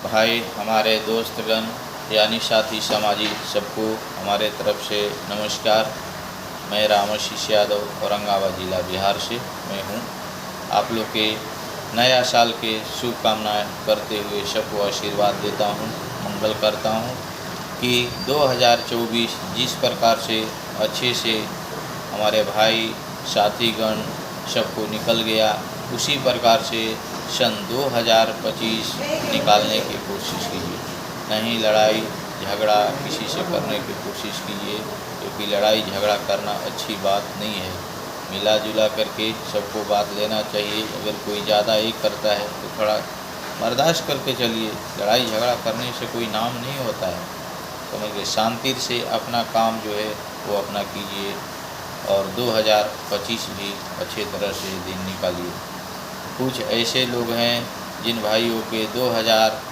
भाई, हमारे दोस्तगण यानी साथी समाजी सबको हमारे तरफ से नमस्कार। मैं रामाशीष यादव औरंगाबाद ज़िला बिहार से मैं हूँ। आप लोग के नया साल के शुभकामनाएं करते हुए सबको आशीर्वाद देता हूँ, मंगल करता हूँ कि 2024 जिस प्रकार से अच्छे से हमारे भाई साथीगण सबको निकल गया, उसी प्रकार से सन 2025 निकालने की कोशिश कीजिए। नहीं लड़ाई झगड़ा किसी से करने की कोशिश कीजिए, क्योंकि लड़ाई झगड़ा करना अच्छी बात नहीं है। मिला जुला करके सबको बात लेना चाहिए। अगर कोई ज़्यादा ही करता है तो थोड़ा बर्दाश्त करके चलिए। लड़ाई झगड़ा करने से कोई नाम नहीं होता है। समझिए, शांति से अपना काम जो है वो अपना कीजिए और 2025 भी अच्छे तरह से दिन निकालिए। कुछ ऐसे लोग हैं जिन भाइयों के